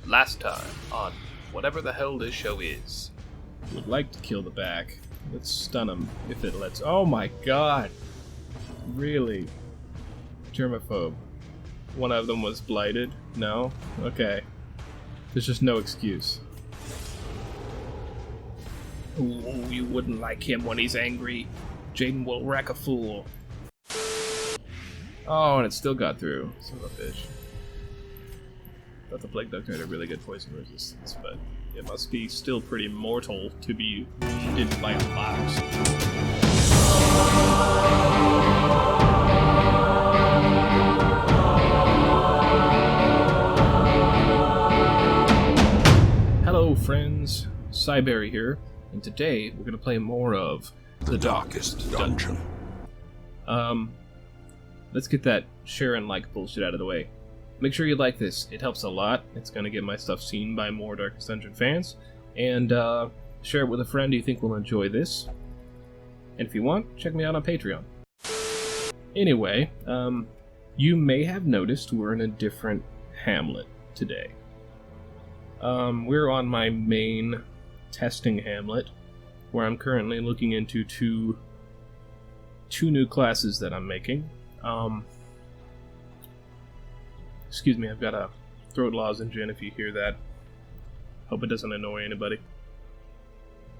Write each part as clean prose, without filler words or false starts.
Last time on whatever the hell this show is. Would like to kill the back. Let's stun him if it lets. Oh my god! Really? Germaphobe. One of them was blighted? No? Okay. There's just no excuse. Ooh, you wouldn't like him when he's angry. Jaden will wreck a fool. Oh, and it still got through. Son of a bitch. Thought the Plague Doctor had a really good poison resistance, but it must be still pretty mortal to be wounded by a box. Hello friends, Psyberry here, and today we're going to play more of The Darkest Dungeon. Let's get that Sharon-like bullshit out of the way. Make sure you like this, it helps a lot. It's going to get my stuff seen by more Darkest Dungeon fans. And share it with a friend you think will enjoy this. And if you want, check me out on Patreon. Anyway, you may have noticed we're in a different hamlet today. We're on my main testing hamlet, where I'm currently looking into two new classes that I'm making. Excuse me, I've got a throat lozenge in if you hear that. Hope it doesn't annoy anybody.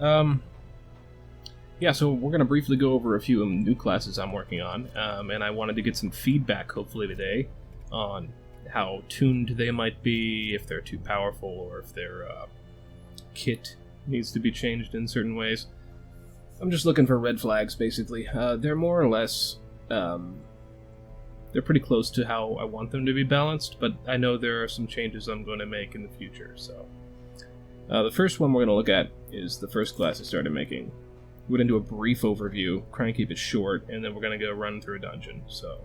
Yeah, so we're going to briefly go over a few new classes I'm working on, and I wanted to get some feedback, hopefully today, on how tuned they might be, if they're too powerful, or if their kit needs to be changed in certain ways. I'm just looking for red flags, basically. They're more or less... they're pretty close to how I want them to be balanced, but I know there are some changes I'm going to make in the future, so... the first one we're going to look at is the first class I started making. We're going to do a brief overview, try and keep it short, and then we're going to go run through a dungeon, so...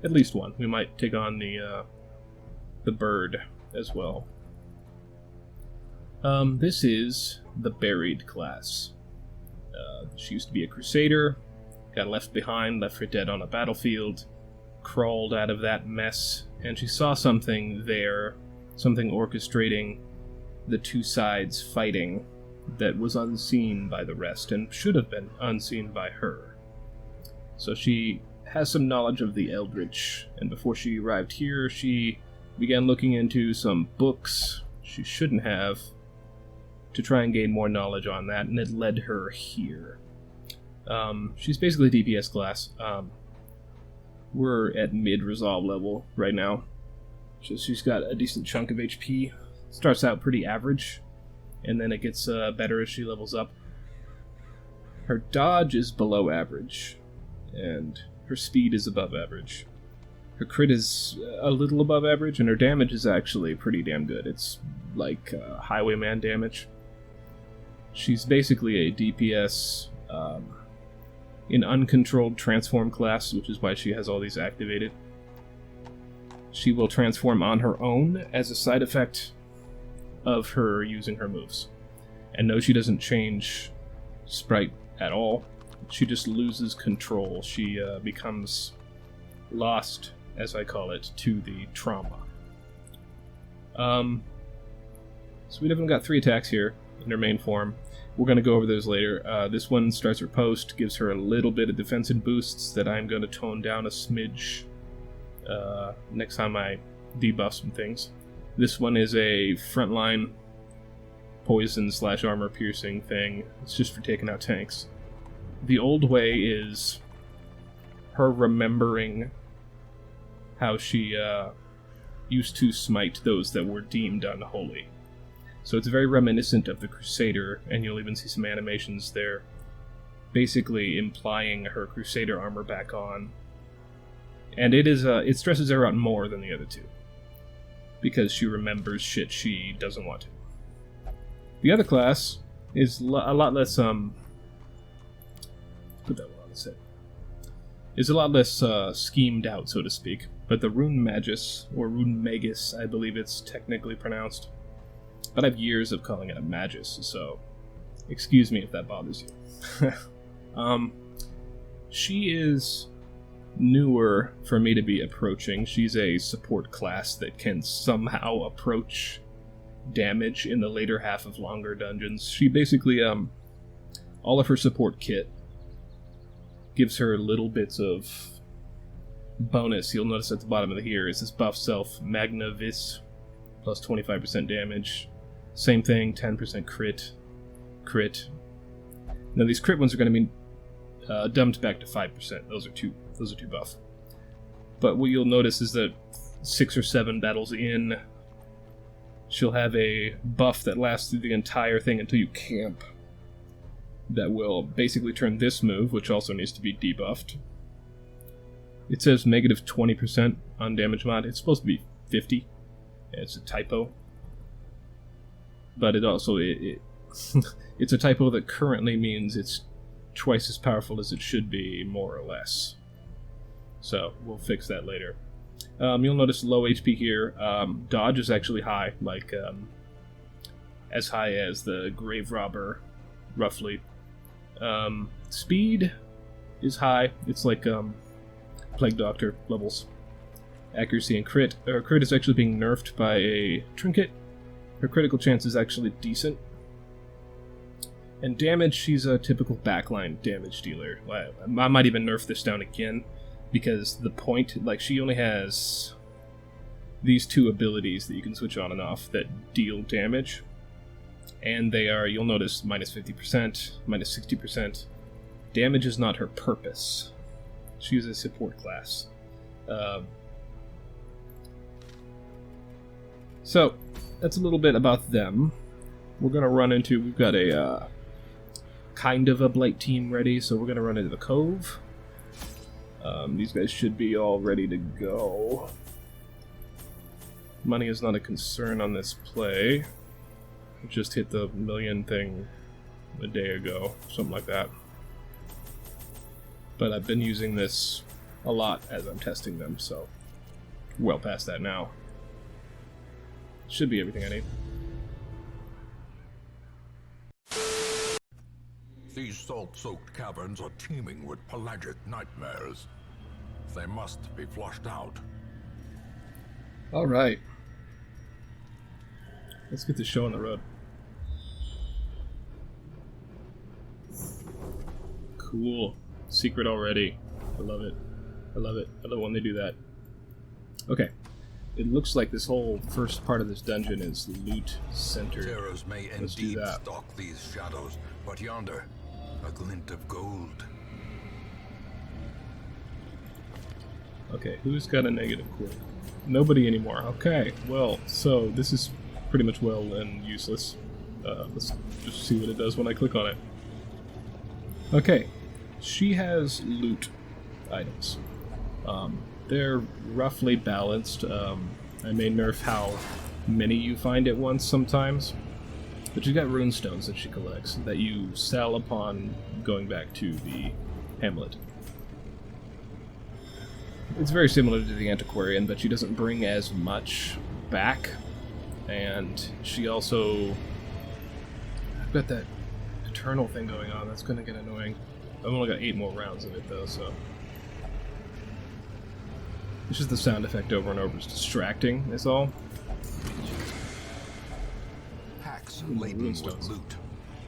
At least one. We might take on the bird as well. This is the Buried class. She used to be a crusader, got left behind, left for dead on a battlefield, crawled out of that mess, and she saw something there, something orchestrating the two sides fighting that was unseen by the rest, and should have been unseen by her. So she has some knowledge of the Eldritch, and before she arrived here, she began looking into some books she shouldn't have to try and gain more knowledge on that, and it led her here. She's basically DPS class. We're at mid-resolve level right now, so she's got a decent chunk of HP. Starts out pretty average, and then it gets better as she levels up. Her dodge is below average, and her speed is above average. Her crit is a little above average, and her damage is actually pretty damn good. It's like highwayman damage. She's basically a DPS in uncontrolled transform class, which is why she has all these activated. She will transform on her own as a side effect of her using her moves. And no, she doesn't change sprite at all. She just loses control. She becomes lost, as I call it, to the trauma. So we definitely got 3 attacks here in her main form. We're going to go over those later. This one starts her post, gives her a little bit of defensive boosts that I'm going to tone down a smidge next time I debuff some things. This one is a frontline poison / armor piercing thing. It's just for taking out tanks. The old way is her remembering how she used to smite those that were deemed unholy. So it's very reminiscent of the Crusader, and you'll even see some animations there basically implying her Crusader armor back on. And it stresses her out more than the other two, because she remembers shit she doesn't want to. The other class is a lot less, put that one on the set. Is a lot less schemed out, so to speak. But the Rune Magus, or Rune Magus, I believe it's technically pronounced. But I have years of calling it a Magus, so excuse me if that bothers you. She is newer for me to be approaching. She's a support class that can somehow approach damage in the later half of longer dungeons. She basically, all of her support kit gives her little bits of bonus. You'll notice at the bottom of here is this buff self, MAGUS, plus 25% damage. Same thing, 10% crit. Now these crit ones are going to be dumped back to 5%. Those are two buff. But what you'll notice is that 6 or 7 battles in, she'll have a buff that lasts through the entire thing until you camp. That will basically turn this move, which also needs to be debuffed. It says negative 20% on damage mod. It's supposed to be 50. It's a typo. But it also it's a typo that currently means it's twice as powerful as it should be, more or less. So we'll fix that later. You'll notice low HP here. Dodge is actually high, like as high as the Grave Robber, roughly. Speed is high. It's like Plague Doctor levels. Accuracy and crit. Crit is actually being nerfed by a trinket. Her critical chance is actually decent. And damage, she's a typical backline damage dealer. I might even nerf this down again, because the point, like, she only has these 2 abilities that you can switch on and off that deal damage. And they are, you'll notice, minus 50%, minus 60%. Damage is not her purpose. She's a support class. So, that's a little bit about them. We're going to run into, we've got a kind of a blight team ready, so we're going to run into the cove. These guys should be all ready to go. Money is not a concern on this play. Just hit the million thing a day ago, something like that. But I've been using this a lot as I'm testing them, so well past that now. Should be everything I need. These salt-soaked caverns are teeming with pelagic nightmares. They must be flushed out. Alright. Let's get this show on the road. Cool. Secret already. I love it. I love it. I love when they do that. Okay. It looks like this whole first part of this dungeon is loot-centered. Terrors may indeed stalk these shadows, but yonder, a glint of gold. Okay, who's got a negative quid? Nobody anymore. Okay, well, so this is pretty much well and useless. Let's just see what it does when I click on it. Okay, she has loot items. They're roughly balanced. I may nerf how many you find at once sometimes. But she's got runestones that she collects that you sell upon going back to the hamlet. It's very similar to the antiquarian, but she doesn't bring as much back. And she also... I've got that eternal thing going on. That's going to get annoying. I've only got 8 more rounds of it, though, so... It's just the sound effect over and over. It's distracting, is all. Packs laden with loot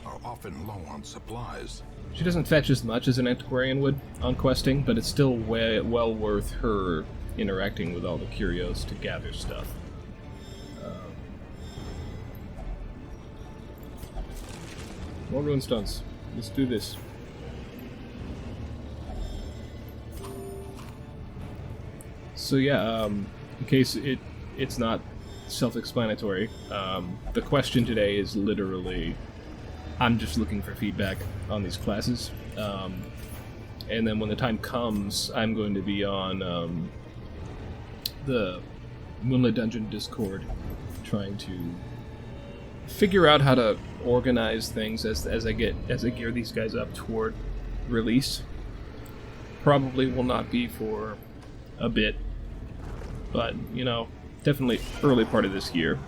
are often low on supplies. She doesn't fetch as much as an antiquarian would on questing, but it's still well worth her interacting with all the curios to gather stuff. More runestones. Let's do this. So yeah, in case it's not self-explanatory, the question today is literally, I'm just looking for feedback on these classes, and then when the time comes, I'm going to be on the Moonlit Dungeon Discord, trying to figure out how to organize things as I gear these guys up toward release. Probably will not be for a bit, but you know, definitely early part of this year.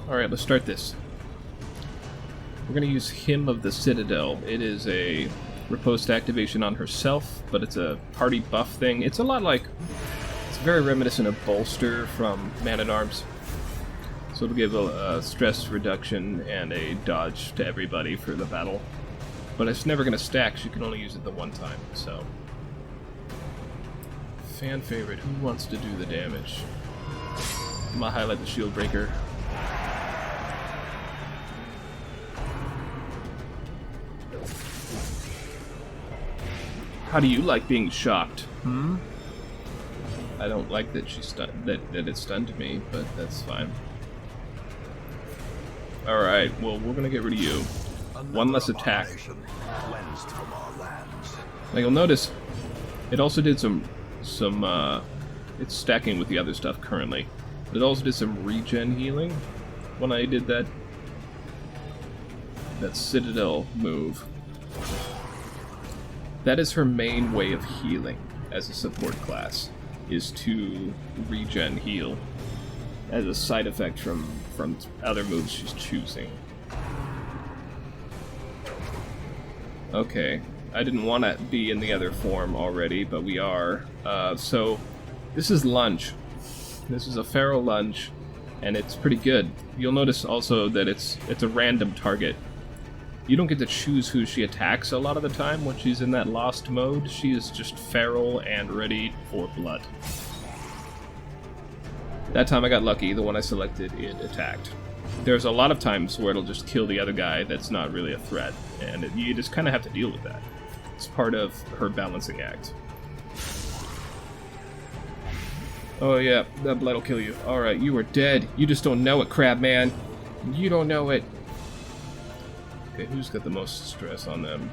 Alright, let's start this. We're going to use Hymn of the Citadel. It is a riposte activation on herself, but it's a party buff thing. It's a lot like It's very reminiscent of Bolster from Man-at-Arms. So it'll give a stress reduction and a dodge to everybody for the battle. But it's never going to stack, so you can only use it the one time, so... Fan favorite, who wants to do the damage? I'm going to highlight the shield breaker. How do you like being shocked? I don't like that she that it stunned me, but that's fine. Alright, well, we're gonna get rid of you. One less attack. Now you'll notice, it also did some it's stacking with the other stuff currently. But it also did some regen healing when I did that Citadel move. That is her main way of healing as a support class, is to regen heal as a side effect from other moves she's choosing. Okay, I didn't want to be in the other form already, but we are. So, this is Lunge. This is a Feral Lunge, and it's pretty good. You'll notice also that it's a random target. You don't get to choose who she attacks a lot of the time when she's in that lost mode. She is just feral and ready for blood. That time I got lucky, the one I selected, it attacked. There's a lot of times where it'll just kill the other guy that's not really a threat, and you just kind of have to deal with that. It's part of her balancing act. Oh yeah, that blood will kill you. Alright, you are dead. You just don't know it, Crab Man. You don't know it. Okay, who's got the most stress on them?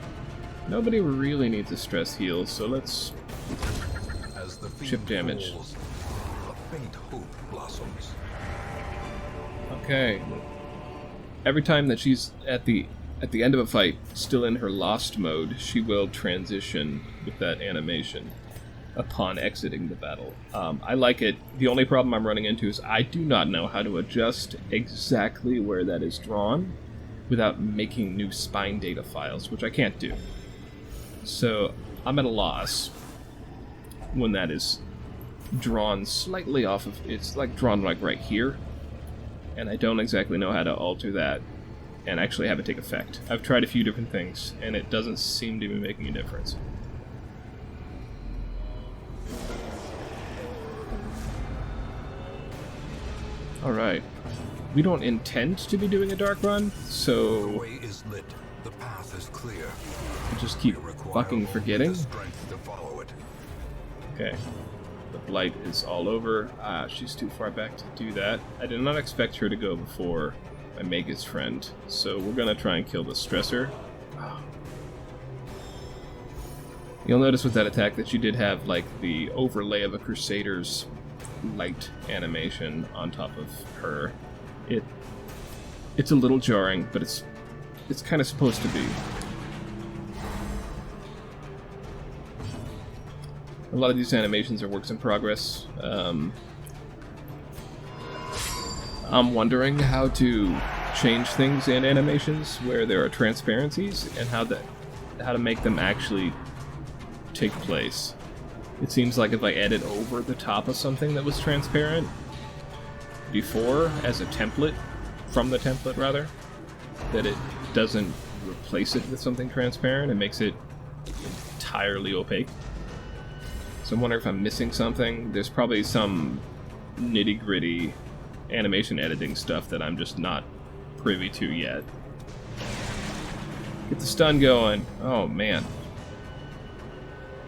Nobody really needs a stress heal, so let's chip damage. Falls, a faint hope blossoms. Okay. Every time that she's at the end of a fight, still in her lost mode, she will transition with that animation upon exiting the battle. I like it. The only problem I'm running into is I do not know how to adjust exactly where that is drawn without making new spine data files, which I can't do. So I'm at a loss when that is drawn slightly off of... It's like drawn like right here, and I don't exactly know how to alter that and actually have it take effect. I've tried a few different things, and it doesn't seem to be making a difference. Alright. We don't intend to be doing a dark run, so The way is lit. The path is clear. I just keep We require fucking forgetting. the strength to follow it. Okay. The blight is all over. Ah, she's too far back to do that. I did not expect her to go before my Magus friend, so we're gonna try and kill the stressor. Oh. You'll notice with that attack that you did have like the overlay of a Crusader's light animation on top of her. It's a little jarring, but it's kind of supposed to be. A lot of these animations are works in progress. I'm wondering how to change things in animations where there are transparencies and how to make them actually take place. It seems like if I edit over the top of something that was transparent before as a template, from the template rather, that it doesn't replace it with something transparent. It makes it entirely opaque. So I'm wondering if I'm missing something. There's probably some nitty-gritty animation editing stuff that I'm just not privy to yet. Get the stun going. Oh man.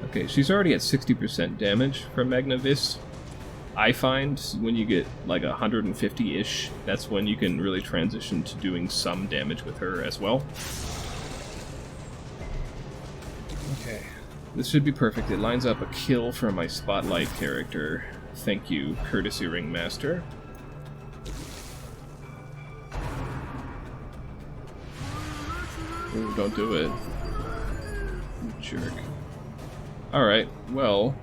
Okay, she's already at 60% damage from Magnavis. I find when you get like 150-ish, that's when you can really transition to doing some damage with her as well. Okay, this should be perfect. It lines up a kill from my Spotlight character. Thank you, Courtesy Ringmaster. Ooh, don't do it. You jerk. Alright, well,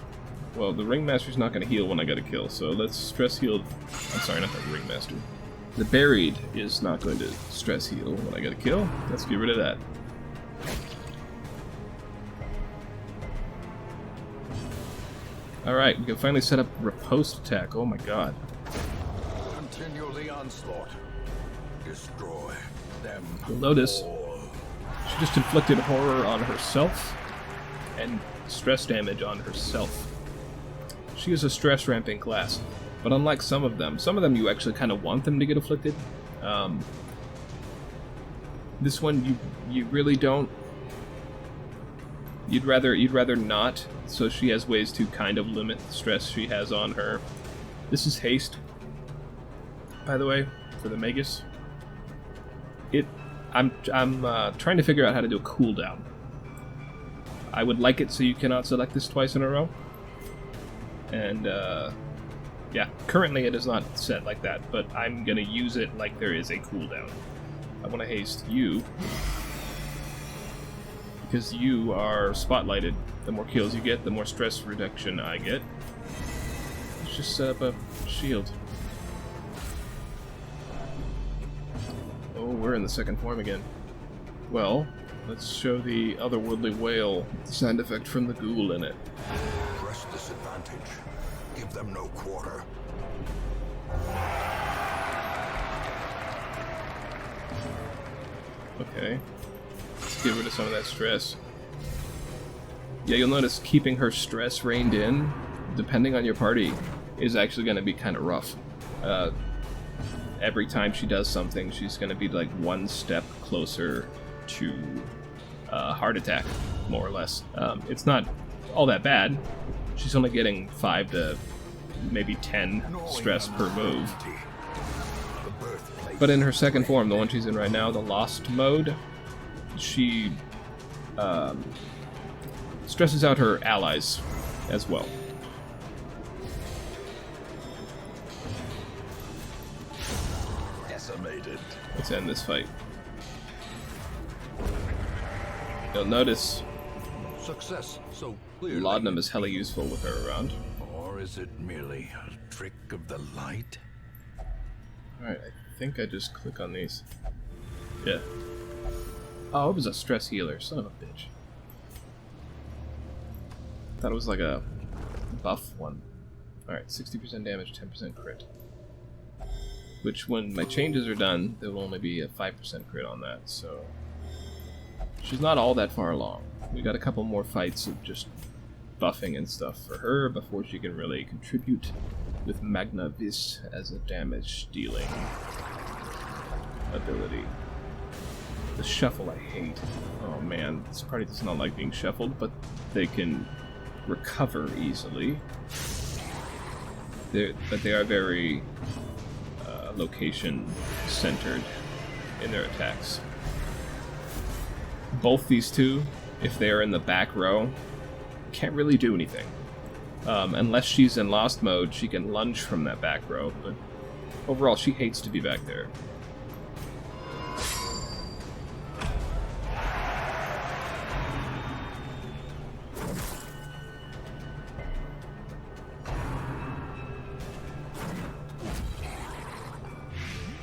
the Ringmaster's not going to heal when I get a kill, so let's stress heal... I'm sorry, not the Ringmaster. The Buried is not going to stress heal when I get a kill. Let's get rid of that. Alright, we can finally set up riposte attack. Oh my god. Continue the onslaught. Destroy them. You'll notice all. she just inflicted horror on herself and stress damage on herself. She is a stress ramping class, but unlike some of them you actually kind of want them to get afflicted. This one you really don't. You'd rather not, so she has ways to kind of limit the stress she has on her. This is haste, by the way, for the Magus. I'm trying to figure out how to do a cooldown. I would like it so you cannot select this twice in a row. And yeah, currently it is not set like that, but I'm gonna use it like there is a cooldown. I want to haste you because you are spotlighted. The more kills you get, the more stress reduction I get. Let's just set up a shield. Oh, we're in the second form again. Well, let's show the otherworldly whale sound effect from the ghoul in it. Press this advantage. Give them no quarter. Okay. Let's get rid of some of that stress. Yeah, you'll notice keeping her stress reined in, depending on your party, is actually going to be kind of rough. Every time she does something, she's going to be like one step closer to heart attack, more or less. It's not all that bad. She's only getting 5 to maybe 10 stress per move. But in her second form, the one she's in right now, the Lost mode, she stresses out her allies as well. Decimated. Let's end this fight. You'll notice Success so clearly. laudanum is hella useful with her around. Or is it merely a trick of the light? Alright, I think I just click on these. Yeah. Oh, it was a stress healer. Son of a bitch. Thought it was like a buff one. Alright, 60% damage, 10% crit. Which, when my changes are done, there will only be a 5% crit on that, so... She's not all that far along. We got a couple more fights of just buffing and stuff for her before she can really contribute with MAGUS as a damage-dealing ability. The shuffle I hate. Oh man, this party does not like being shuffled, but they can recover easily. But they are very location-centered in their attacks. Both these two, if they are in the back row, can't really do anything. Unless she's in Lost mode, she can lunge from that back row, but overall she hates to be back there.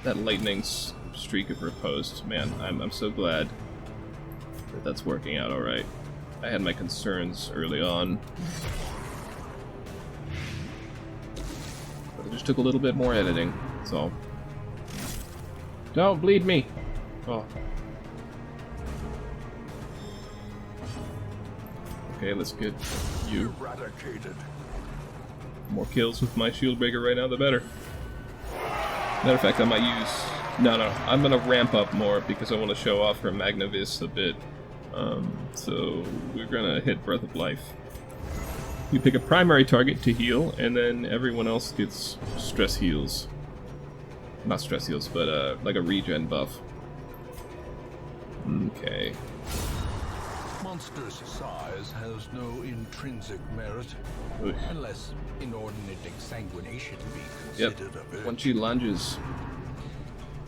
That lightning streak of riposte, man, I'm so glad that that's working out alright. I had my concerns early on, but it just took a little bit more editing, that's all. Don't bleed me! Oh. Okay, let's get you. Eradicated. More kills with my shield breaker right now, the better. Matter of fact, I might use... No, I'm gonna ramp up more because I want to show off her MAGUS a bit. So we're gonna hit Breath of Life. You pick a primary target to heal, and then everyone else gets stress heals. Not stress heals, but like a regen buff. Okay. Monster's size has no intrinsic merit, Oof. unless inordinate exsanguination be Yep. considered a virtue. When she lunges,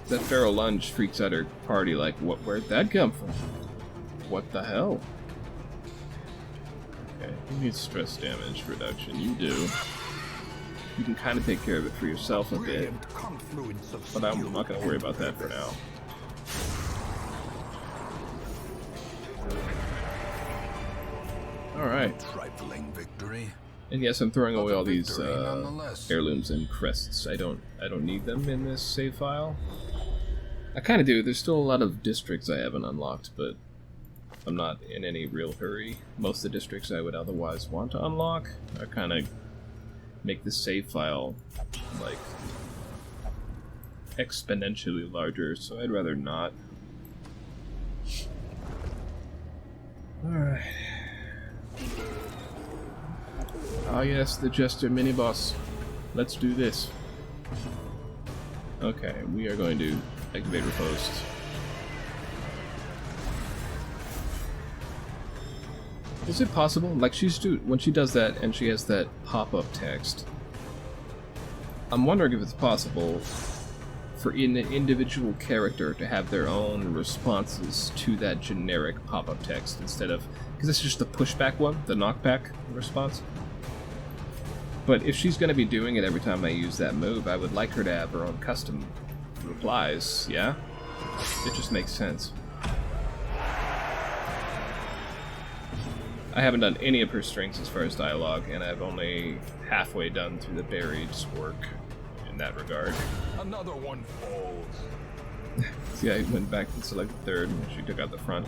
that Pharaoh lunge freaks out her party like, where'd that come from? What the hell? Okay, who needs stress damage reduction? You do. You can kind of take care of it for yourself a bit, Brilliant confluence of but I'm skill not going to worry about that for now. and Alright, trifling victory. And yes, I'm throwing away all these Victory nonetheless. heirlooms and crests. I don't need them in this save file. I kind of do. There's still a lot of districts I haven't unlocked, but I'm not in any real hurry. Most of the districts I would otherwise want to unlock are kind of make the save file like exponentially larger, so I'd rather not. Alright. Ah yes, the Jester mini-boss. Let's do this. Okay, we are going to activate Riposte. Is it possible? Like, when she does that and she has that pop-up text, I'm wondering if it's possible for an individual character to have their own responses to that generic pop-up text instead of... Because it's just the pushback one, the knockback response. But if she's going to be doing it every time I use that move, I would like her to have her own custom replies, yeah? It just makes sense. I haven't done any of her strings as far as dialogue, and I've only halfway done through the Buried's work in that regard. Another one falls. See, I went back and selected third, and she took out the front.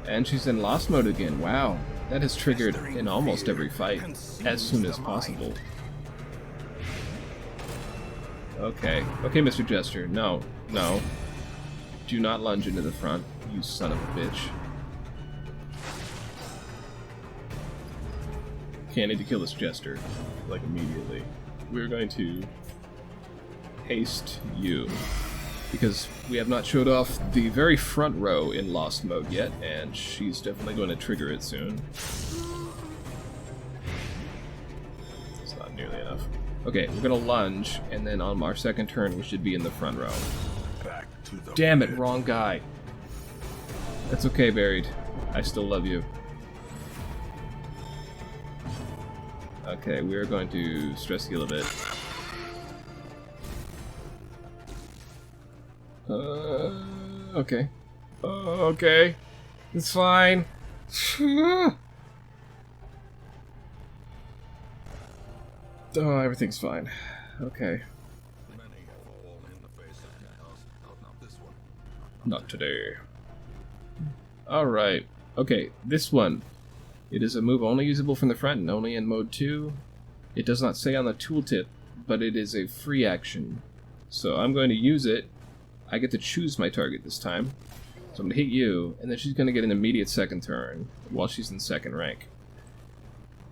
And she's in Lost Mode again, wow. That has triggered in almost every fight, as soon as possible. Okay, okay, Mr. Jester, no, no. Do not lunge into the front, you son of a bitch. Okay, I need to kill this Jester, like, immediately. We're going to haste you, because we have not showed off the very front row in Lost Mode yet, and she's definitely going to trigger it soon. It's not nearly enough. Okay, we're going to lunge, and then on our second turn we should be in the front row. Back to the Damn it, pit. wrong guy. That's okay, Buried. I still love you. Okay, we are going to stress heal a bit. Okay. Okay. It's fine. Oh, everything's fine. Okay. Many have fallen in the face of chaos, but not this one. Not today. Alright. Okay, this one. It is a move only usable from the front and only in mode 2. It does not say on the tooltip, but it is a free action. So I'm going to use it. I get to choose my target this time. So I'm going to hit you, and then she's going to get an immediate second turn while she's in second rank.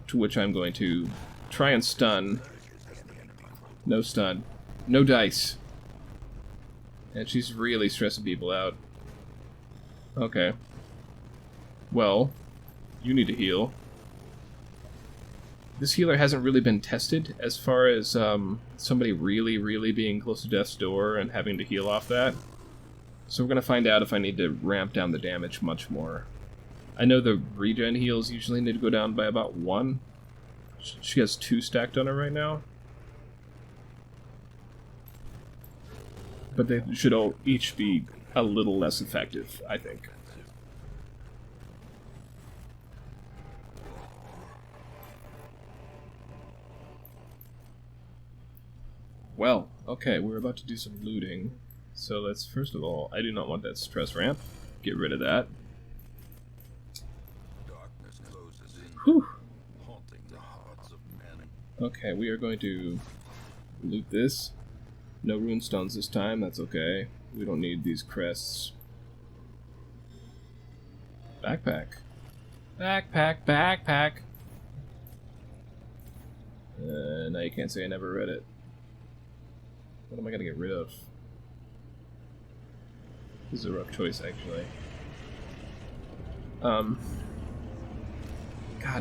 To which I'm going to try and stun. No stun. No dice. And she's really stressing people out. Okay. Well, you need to heal. This healer hasn't really been tested as far as somebody really being close to death's door and having to heal off that. So we're going to find out if I need to ramp down the damage much more. I know the regen heals usually need to go down by about 1. She has 2 stacked on her right now. But they should all each be a little less effective, I think. Well, okay, we're about to do some looting. So let's, first of all, I do not want that stress ramp. Get rid of that. Darkness closes in, Whew. haunting the hearts of men. Okay, we are going to loot this. No runestones this time, that's okay. We don't need these crests. Backpack. Backpack, backpack! Now you can't say I never read it. What am I gonna get rid of? This is a rough choice, actually. God,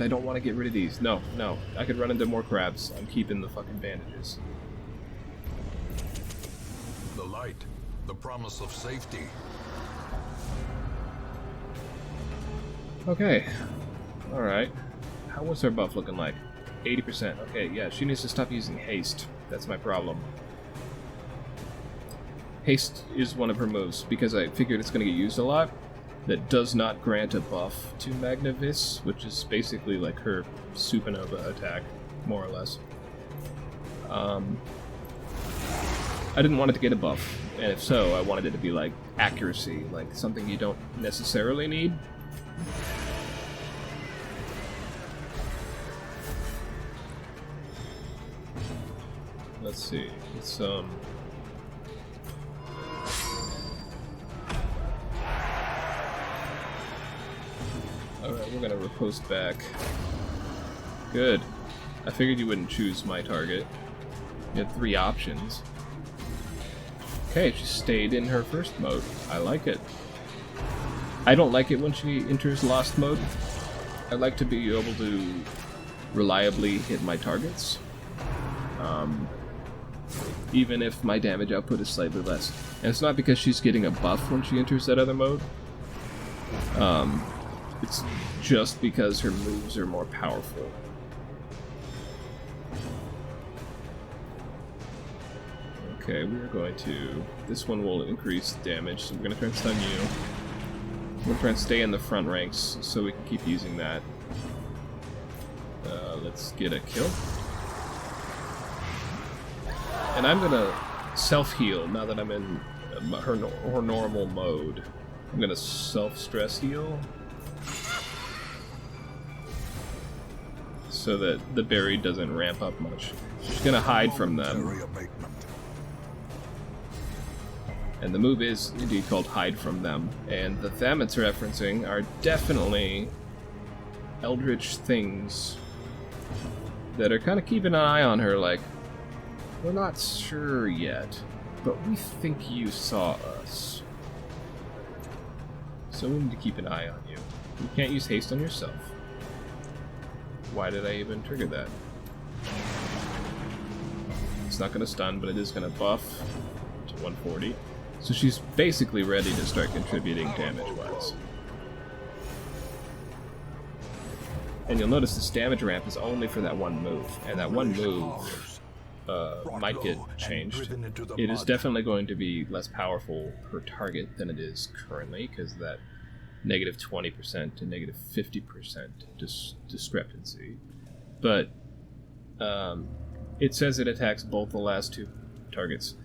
I don't want to get rid of these. No, no. I could run into more crabs. I'm keeping the fucking bandages. The light, the promise of safety. Okay. Alright. What's our buff looking like? 80%. Okay, yeah, she needs to stop using haste. That's my problem. Haste is one of her moves, because I figured it's going to get used a lot. that does not grant a buff to MAGUS, which is basically like her supernova attack, more or less. I didn't want it to get a buff, and if so, I wanted it to be like accuracy, like something you don't necessarily need. Let's see. It's Alright, we're gonna riposte back. Good. I figured you wouldn't choose my target. You had 3 options. Okay, she stayed in her first mode. I like it. I don't like it when she enters lost mode. I like to be able to reliably hit my targets. Even if my damage output is slightly less. And it's not because she's getting a buff when she enters that other mode. It's just because her moves are more powerful. Okay, we're going to... This one will increase damage, so we're going to try and stun you. We're going to try and stay in the front ranks so we can keep using that. Let's get a kill. And I'm going to self-heal now that I'm in her normal mode. I'm going to self-stress heal. So that the buried doesn't ramp up much. She's going to hide from them. And the move is indeed called Hide From Them. And the them it's referencing are definitely eldritch things that are kind of keeping an eye on her, like, we're not sure yet, but we think you saw us. So we need to keep an eye on you. You can't use haste on yourself. Why did I even trigger that? It's not going to stun, but it is going to buff to 140. So she's basically ready to start contributing damage-wise. And you'll notice this damage ramp is only for that one move, and that one move might get changed. It is definitely going to be less powerful per target than it is currently, because of that negative 20% to negative 50% discrepancy. But it says it attacks both the last 2 targets.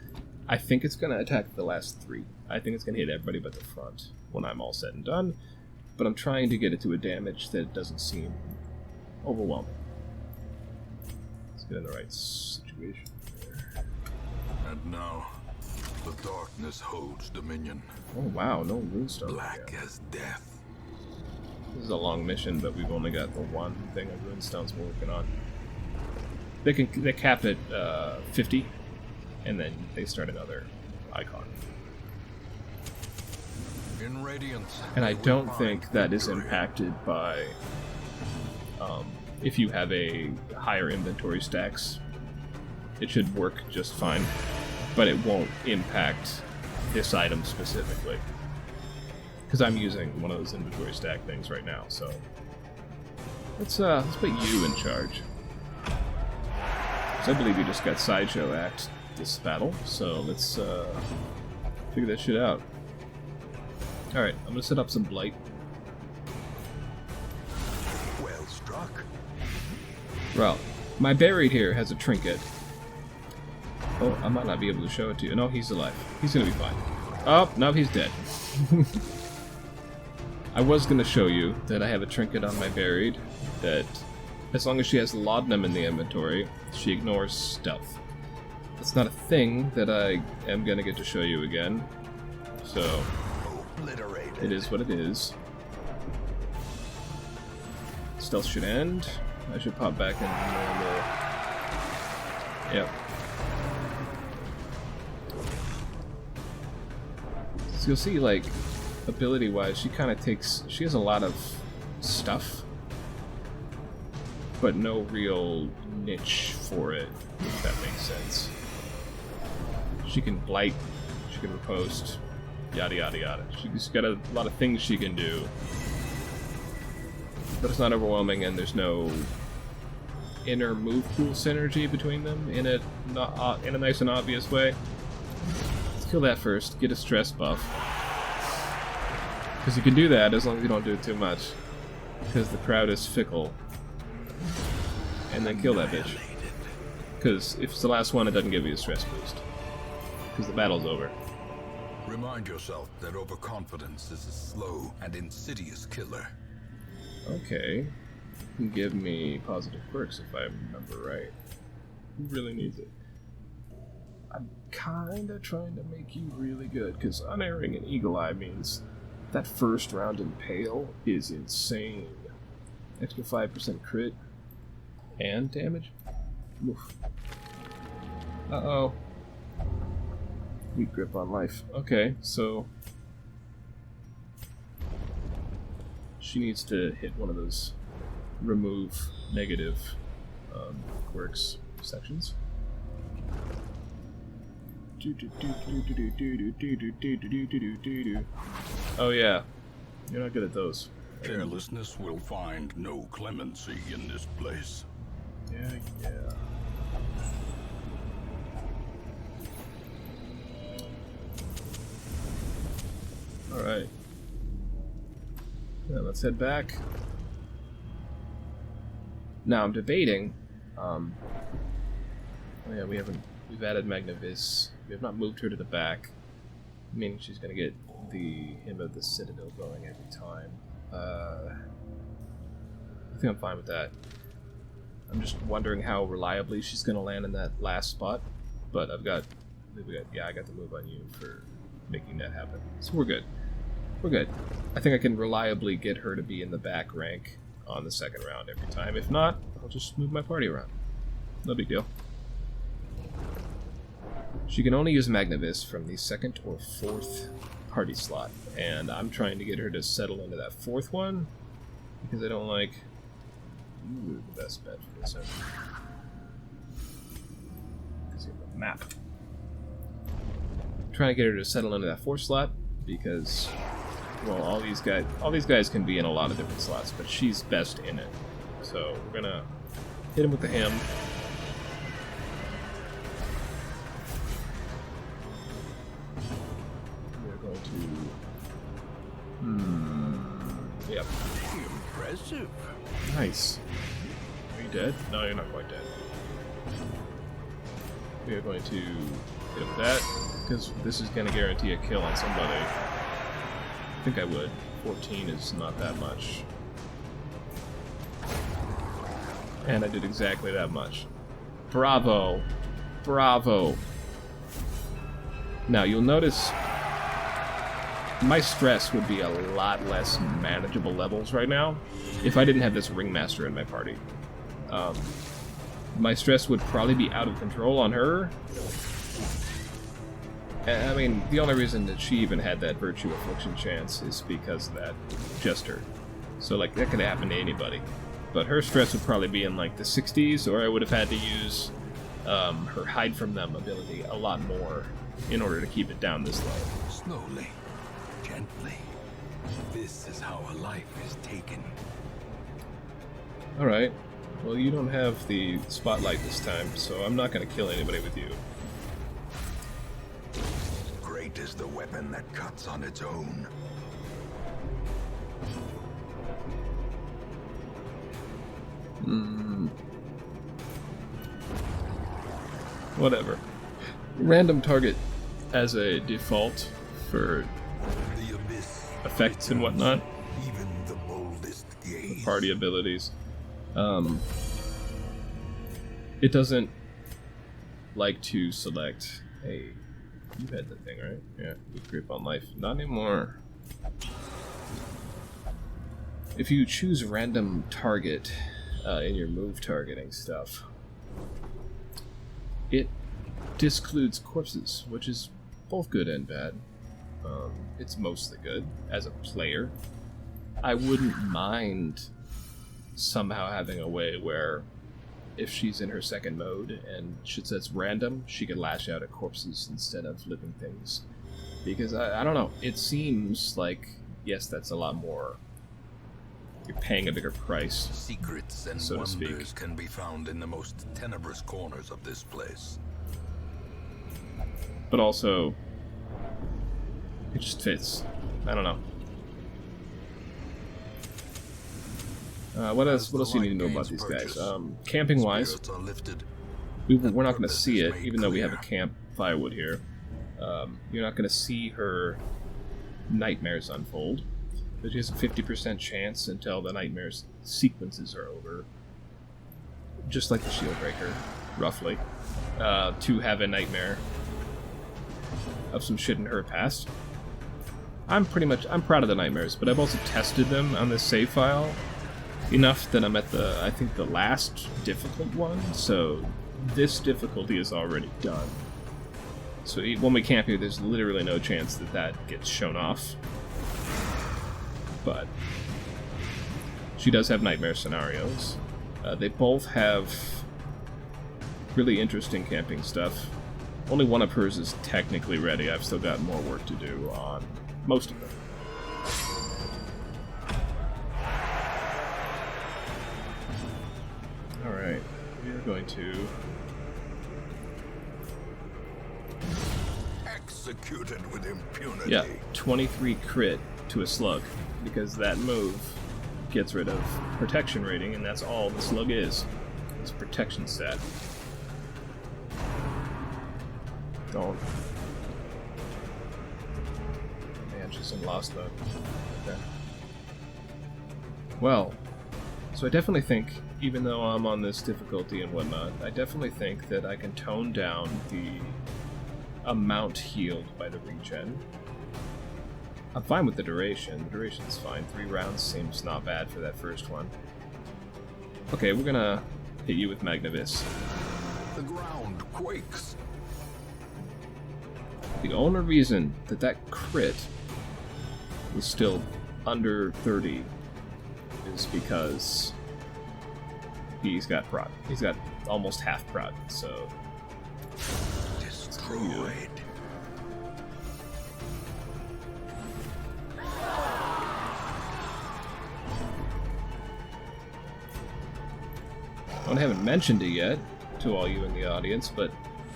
I think it's going to attack the last 3. I think it's going to hit everybody but the front when I'm all said and done. But I'm trying to get it to a damage that doesn't seem overwhelming. Let's get in the right situation here. And now, the darkness holds dominion. Oh wow, no runestones. Black as death. This is a long mission, but we've only got the one thing of runestones we're working on. They cap at 50. And then they start another icon. In Radiance, and I don't think that is impacted by if you have a higher inventory stacks. It should work just fine, but it won't impact this item specifically. Because I'm using one of those inventory stack things right now, so let's put you in charge. So I believe you just got Sideshow Act this battle, so let's figure that shit out. Alright, I'm gonna set up some blight. well struck. Well, my buried here has a trinket. Oh, I might not be able to show it to you. No, he's alive. He's gonna be fine. Oh, no, he's dead. I was gonna show you that I have a trinket on my buried that, as long as she has laudanum in the inventory, she ignores stealth. It's not a thing that I am going to get to show you again, so it is what it is. Stealth should end. I should pop back into normal. Yep. So you'll see, like, ability-wise, she kind of she has a lot of stuff, but no real niche for it, if that makes sense. She can blight, she can riposte, yada yada yada. She's got a lot of things she can do, but it's not overwhelming, and there's no inner move pool synergy between them in a nice and obvious way. Let's kill that first, get a stress buff. Because you can do that as long as you don't do it too much. Because the crowd is fickle. And then kill that bitch. Because if it's the last one, it doesn't give you a stress boost. Because the battle's over. Remind yourself that overconfidence is a slow and insidious killer. Okay. You can give me positive quirks if I remember right. Who really needs it? I'm kinda trying to make you really good, because unerring and eagle eye means that first round in Pale is insane. Extra 5% crit and damage. Oof. Uh-oh. Weak grip on life. Okay, so she needs to hit one of those remove negative quirks sections. Oh yeah, you're not good at those. Carelessness will find no clemency in this place. Yeah. Alright. Yeah, let's head back. Now I'm debating. Oh yeah, we've added Magnavis. We have not moved her to the back, meaning she's gonna get the Hymn of the Citadel going every time. I think I'm fine with that. I'm just wondering how reliably she's gonna land in that last spot, but I got the move on you for making that happen. So we're good. We're good. I think I can reliably get her to be in the back rank on the second round every time. If not, I'll just move my party around. No big deal. She can only use Magnavis from the second or fourth party slot, and I'm trying to get her to settle into that fourth one because I don't like the best bet for this. Because you have a map. I'm trying to get her to settle into that fourth slot because, well, all these guys can be in a lot of different slots, but she's best in it. So we're gonna hit him with the hymn. Yep. Impressive. Nice. Are you dead? No, you're not quite dead. We are going to hit him with that, because this is going to guarantee a kill on somebody. I think I would. 14 is not that much. And I did exactly that much. Bravo! Bravo! Now, you'll notice my stress would be a lot less manageable levels right now if I didn't have this Ringmaster in my party. My stress would probably be out of control on her. I mean, the only reason that she even had that Virtue Affliction chance is because of that Jester. So, like, that could happen to anybody. But her stress would probably be in, like, the 60s, or I would have had to use her Hide From Them ability a lot more in order to keep it down this low. Slowly. Gently. This is how a life is taken. Alright. Well, you don't have the spotlight this time, so I'm not going to kill anybody with you. Great is the weapon that cuts on its own. Whatever. Random target as a default for The abyss effects and whatnot. even the boldest gaze. Party abilities. It doesn't like to select a... You had the thing, right? Yeah, weak grip on life. Not anymore. If you choose random target in your move targeting stuff, it discludes corpses, which is both good and bad. It's mostly good as a player. I wouldn't mind somehow having a way where if she's in her second mode and shit says random, she could lash out at corpses instead of living things. Because, I don't know, it seems like, yes, that's a lot more... You're paying a bigger price, Secrets and so to speak. wonders can be found in the most tenebrous corners of this place. But also, it just fits. I don't know. What else do you need to know about these guys? Camping-wise, Spirits are lifted. we're not going to see it, even though we have a camp firewood here. You're not going to see her nightmares unfold. But she has a 50% chance until the nightmares sequences are over. Just like the Shieldbreaker, roughly. To have a nightmare of some shit in her past. I'm proud of the nightmares, but I've also tested them on this save file enough that I'm at I think the last difficult one, so this difficulty is already done. So when we camp here, there's literally no chance that gets shown off. But she does have nightmare scenarios. They both have really interesting camping stuff. Only one of hers is technically ready. I've still got more work to do on most of them. Alright, we are going to... Executed with impunity. Yeah, 23 crit to a slug, because that move gets rid of protection rating, and that's all the slug is. It's protection stat. Don't. Man, she's in lost mode. Okay. Well, so I definitely think, even though I'm on this difficulty and whatnot, I definitely think that I can tone down the amount healed by the regen. I'm fine with the duration. The duration's fine. 3 rounds seems not bad for that first one. Okay, we're gonna hit you with Magnavis. The ground quakes. The only reason that crit is still under 30 is because he's got prod. He's got almost half prod, so... Destroyed. I haven't mentioned it yet to all you in the audience, but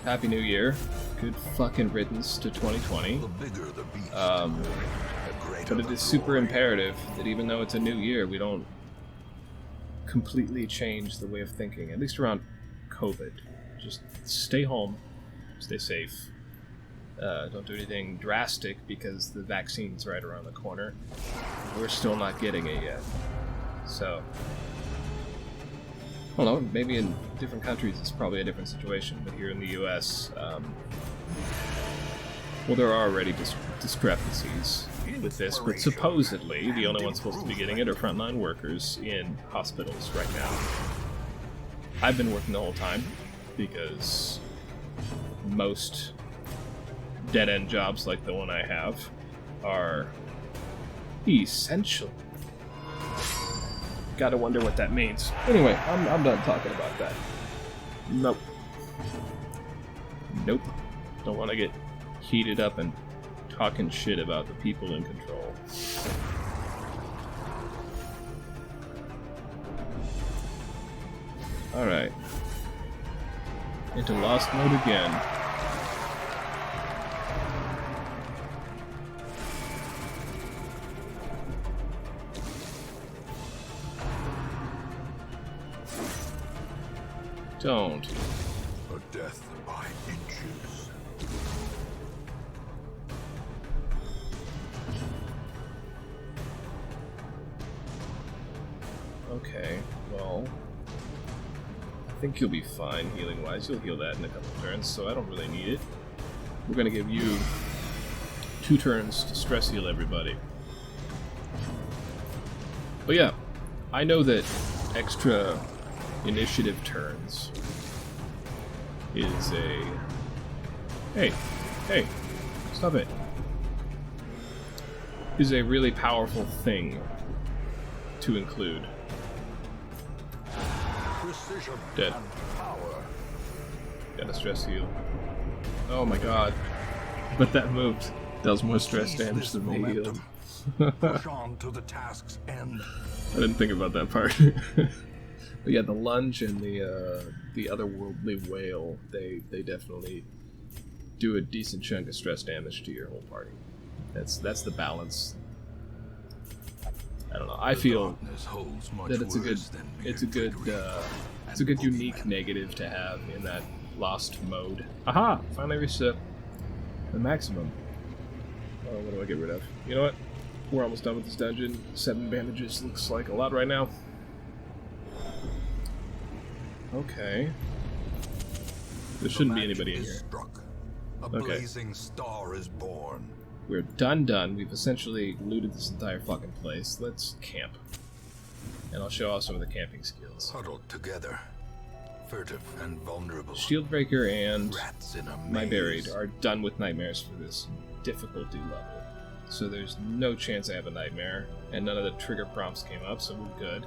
Happy New Year. Good fucking riddance to 2020. The bigger the beast, But it is super imperative that even though it's a new year, we don't completely change the way of thinking, at least around COVID. Just stay home, stay safe. Don't do anything drastic because the vaccine's right around the corner. We're still not getting it yet. So, I don't know, maybe in different countries it's probably a different situation, but here in the US, well, there are already discrepancies with this, but supposedly the only ones supposed to be getting it are frontline workers in hospitals right now. I've been working the whole time because most dead-end jobs like the one I have are essential. Gotta wonder what that means. Anyway, I'm done talking about that. Nope. Don't want to get heated up and talking shit about the people in control. Alright. Into lost mode again. Don't. A death by inches. Okay, well, I think you'll be fine healing-wise. You'll heal that in a couple turns, so I don't really need it. We're gonna give you 2 turns to stress heal everybody. But yeah, I know that extra initiative turns is a... Hey, stop it. Is a really powerful thing to include. Precision Dead. and power. Gotta stress heal. Oh my god. But that move does more stress Seize damage this than me healed. momentum. Push on to the task's end. I didn't think about that part. But yeah, the lunge and the otherworldly whale, they definitely do a decent chunk of stress damage to your whole party. That's the balance. I don't know. I feel that it's a good unique negative to have in that lost mode. Aha! Finally reached the maximum. Oh, what do I get rid of? You know what? We're almost done with this dungeon. 7 bandages looks like a lot right now. Okay. There shouldn't be anybody in here. A blazing star is born. We're done. We've essentially looted this entire fucking place. Let's camp. And I'll show off some of the camping skills. Huddled together, furtive and vulnerable. Shieldbreaker and Rats in a my maze. buried are done with nightmares for this difficulty level. So there's no chance I have a nightmare. And none of the trigger prompts came up, so we're good.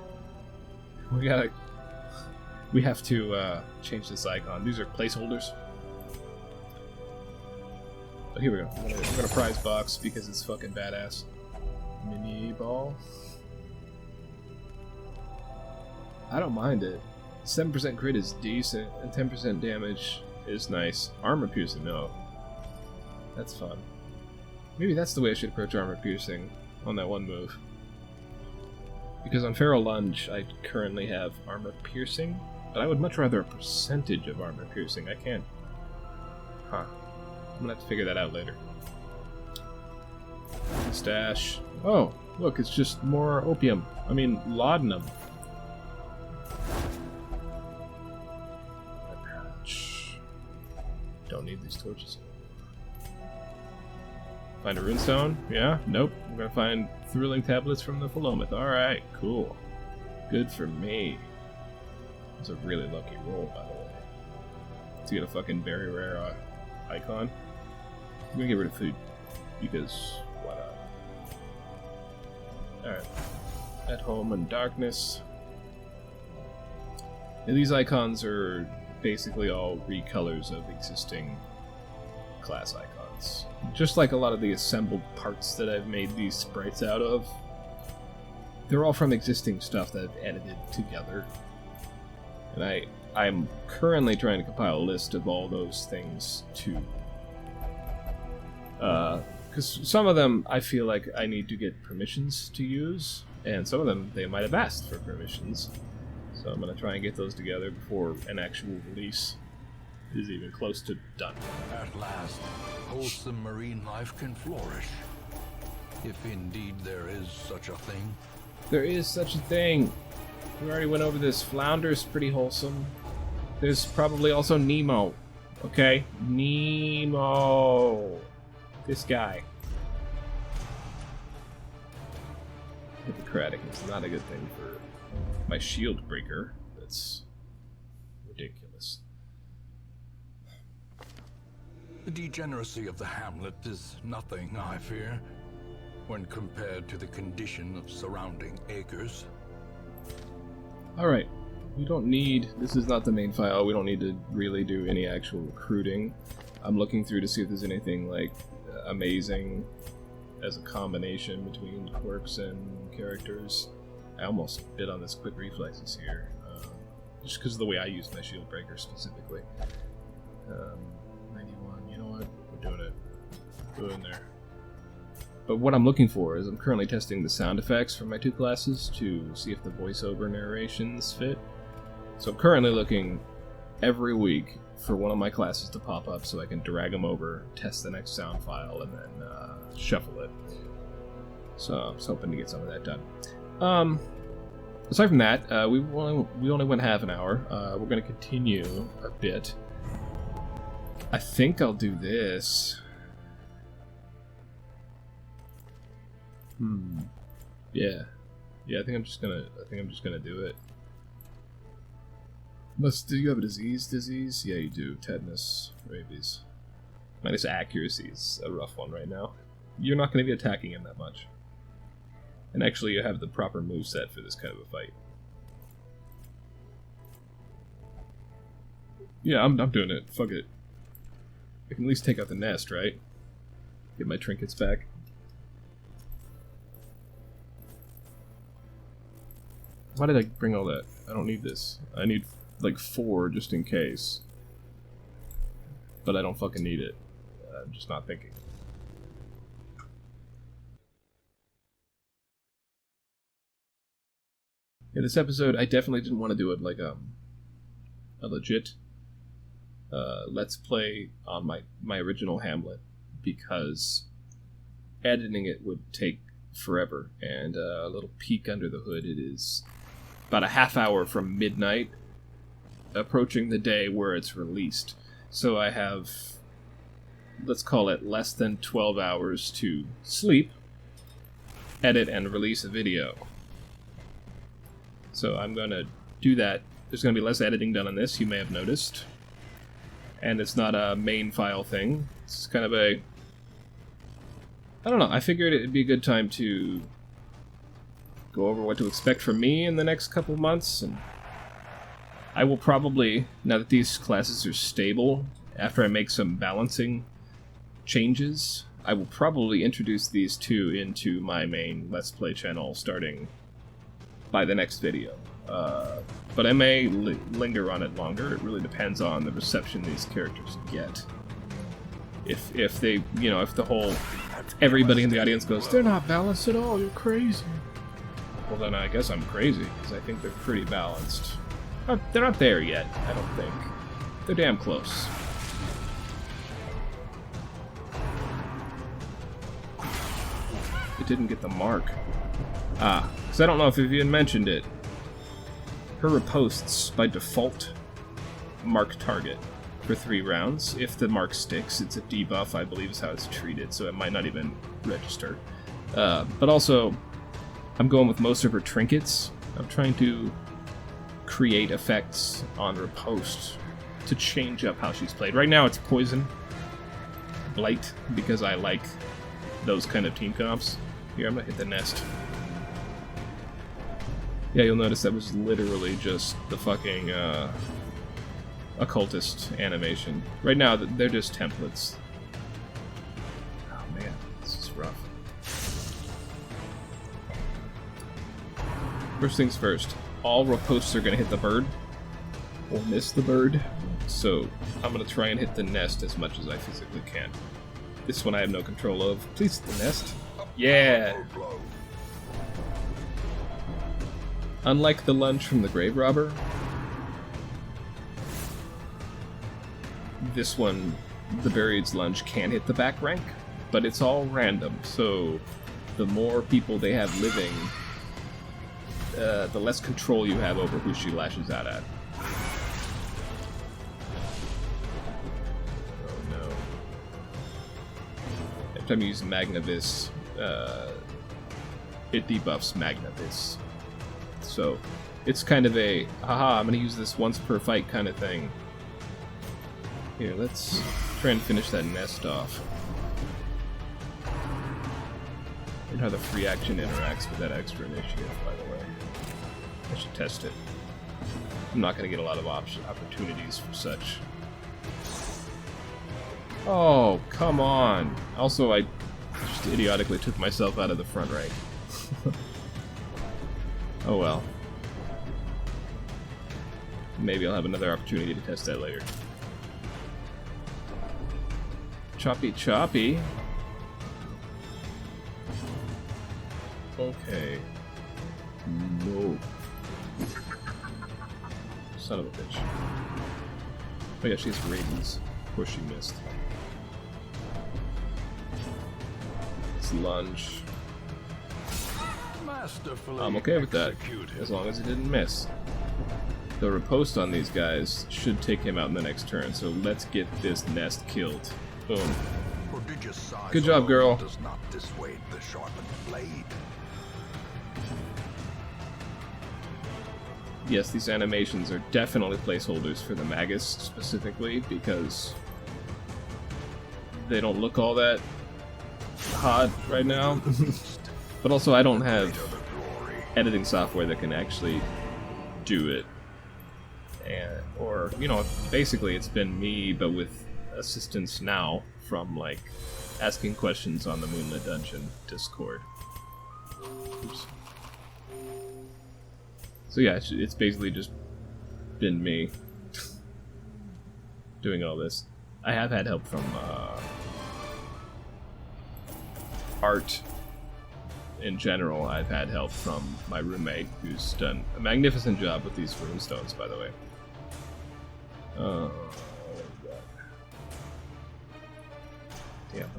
We have to change this icon. These are placeholders. But here we go. We're gonna prize box because it's fucking badass. Mini ball. I don't mind it. 7% crit is decent, and 10% damage is nice. Armor piercing, no. That's fun. Maybe that's the way I should approach armor piercing on that one move. Because on Feral Lunge, I currently have armor piercing, but I would much rather a percentage of armor piercing. I can't. Huh. I'm gonna have to figure that out later. Stash. Oh, look, it's just more opium. I mean, laudanum. Don't need these torches. Find a runestone? Yeah? Nope. We're gonna find thrilling tablets from the Philomath. Alright, cool. Good for me. It's a really lucky roll, by the way. To get a fucking very rare icon. I'm gonna get rid of food. Because, why not? Alright. At home in darkness. And these icons are basically all recolors of existing class icons. Just like a lot of the assembled parts that I've made these sprites out of. They're all from existing stuff that I've edited together. And I'm currently trying to compile a list of all those things too. Because some of them I feel like I need to get permissions to use, and some of them they might have asked for permissions. So I'm going to try and get those together before an actual release is even close to done. At last, wholesome marine life can flourish. If indeed there is such a thing. There is such a thing. We already went over this. Flounder's pretty wholesome. There's probably also Nemo. Okay? Nemo. This guy. Hippocratic is not a good thing for my shield breaker. That's ridiculous. The degeneracy of the hamlet is nothing, I fear, when compared to the condition of surrounding acres. Alright. We don't need... This is not the main file. We don't need to really do any actual recruiting. I'm looking through to see if there's anything, like, amazing as a combination between quirks and characters. I almost bit on this quick reflexes here, just because of the way I use my shield breaker specifically. 91, you know what? We're doing it. Go in there. But what I'm looking for is I'm currently testing the sound effects for my two classes to see if the voiceover narrations fit. So I'm currently looking every week for one of my classes to pop up so I can drag them over, test the next sound file, and then shuffle it. So I was hoping to get some of that done. Aside from that, we only went half an hour. We're going to continue a bit. I think I'll do this. Yeah. I think I'm just gonna do it. Do you have a disease? Yeah, you do. Tetanus, rabies. Minus accuracy is a rough one right now. You're not going to be attacking him that much. And actually, you have the proper moveset for this kind of a fight. Yeah, I'm doing it. Fuck it. I can at least take out the nest, right? Get my trinkets back. Why did I bring all that? I don't need this. I need, like, 4 just in case. But I don't fucking need it. I'm just not thinking. In this episode, I definitely didn't want to do it like a legit let's play on my original Hamlet, because editing it would take forever, and a little peek under the hood, it is about a half hour from midnight, approaching the day where it's released. So I have, let's call it, less than 12 hours to sleep, edit, and release a video. So I'm going to do that. There's going to be less editing done on this, you may have noticed. And it's not a main file thing. It's kind of a... I don't know, I figured it'd be a good time to go over what to expect from me in the next couple months, and I will probably, now that these classes are stable, after I make some balancing changes, I will probably introduce these two into my main Let's Play channel starting by the next video. But I may linger on it longer. It really depends on the reception these characters get. If they, you know, if the whole, everybody in the audience goes, they're not balanced at all, you're crazy. Well, then I guess I'm crazy, because I think they're pretty balanced. They're not there yet, I don't think. They're damn close. It didn't get the mark. Because I don't know if Vivian mentioned it. Her riposts, by default, mark target for 3 rounds. If the mark sticks, it's a debuff, I believe is how it's treated, so it might not even register. But also, I'm going with most of her trinkets. I'm trying to create effects on riposte to change up how she's played. Right now it's Poison, Blight, because I like those kind of team comps. Here, I'm gonna hit the nest. Yeah, you'll notice that was literally just the fucking occultist animation. Right now, they're just templates. Oh man, this is rough. First things first, all riposts are going to hit the bird, or miss the bird, so I'm going to try and hit the nest as much as I physically can. This one I have no control of. Please hit the nest. Yeah! Unlike the lunge from the grave robber, this one, the Buried's lunge, can hit the back rank, but it's all random, so the more people they have living, the less control you have over who she lashes out at. Oh no. Every time you use Magnavis, it debuffs Magnavis. So, it's kind of a, haha, I'm going to use this once per fight kind of thing. Here, let's try and finish that nest off. And how the free action interacts with that extra initiative, by the way. I should test it. I'm not going to get a lot of opportunities for such. Oh, come on. Also, I just idiotically took myself out of the front rank. Oh well. Maybe I'll have another opportunity to test that later. Choppy choppy. Okay. No. Son of a bitch. Oh yeah, she has rabies. Of course she missed. Let's lunge. I'm okay with that, as long as it didn't miss. The riposte on these guys should take him out in the next turn, so let's get this nest killed. Boom. Good job, girl. Does not dissuade the sharpened blade. Yes, these animations are definitely placeholders for the Magus specifically, because they don't look all that hot right now. But also, I don't have editing software that can actually do it. Or, you know, basically it's been me, but with assistance now from, like, asking questions on the Moonlit Dungeon Discord. Oops. So yeah, it's basically just been me doing all this. I have had help from art in general, I've had help from my roommate, who's done a magnificent job with these runestones, by the way. Damn.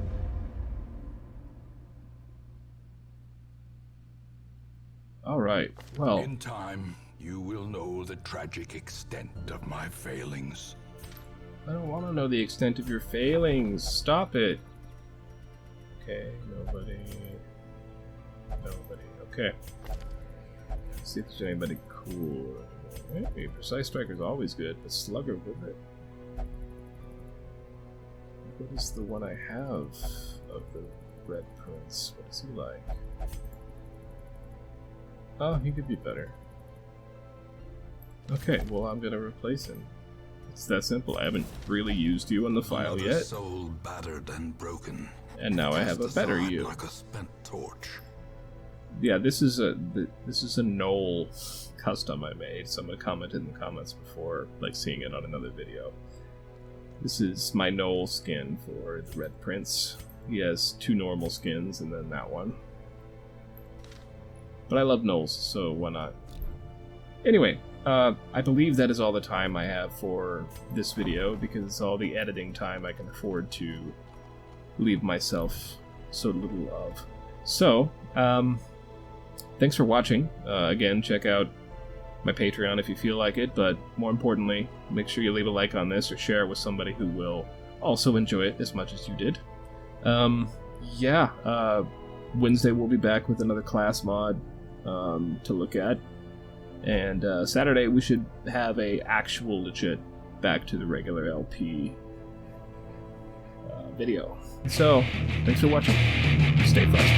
Alright, well... In time, you will know the tragic extent of my failings. I don't want to know the extent of your failings. Stop it. Okay, nobody. Okay. Let's see if there's anybody cool. Hey, Precise Striker's always good. A Slugger with it. What is the one I have of the Red Prince? What is he like? Oh, he could be better. Okay, well, I'm gonna replace him. It's that simple. I haven't really used you on the file Another yet. soul battered and broken. And now I have a better you. Like a spent torch. Yeah, this is a Knoll custom I made. Someone commented in the comments before, like, seeing it on another video. This is my Knoll skin for the Red Prince. He has 2 normal skins and then that one. But I love Knolls, so why not? Anyway, I believe that is all the time I have for this video, because it's all the editing time I can afford to leave myself so little of. So, thanks for watching. Again, check out my Patreon if you feel like it, but more importantly, make sure you leave a like on this or share it with somebody who will also enjoy it as much as you did. Wednesday we'll be back with another class mod to look at. And Saturday we should have a actual legit back to the regular LP video. So, thanks for watching. Stay frosty.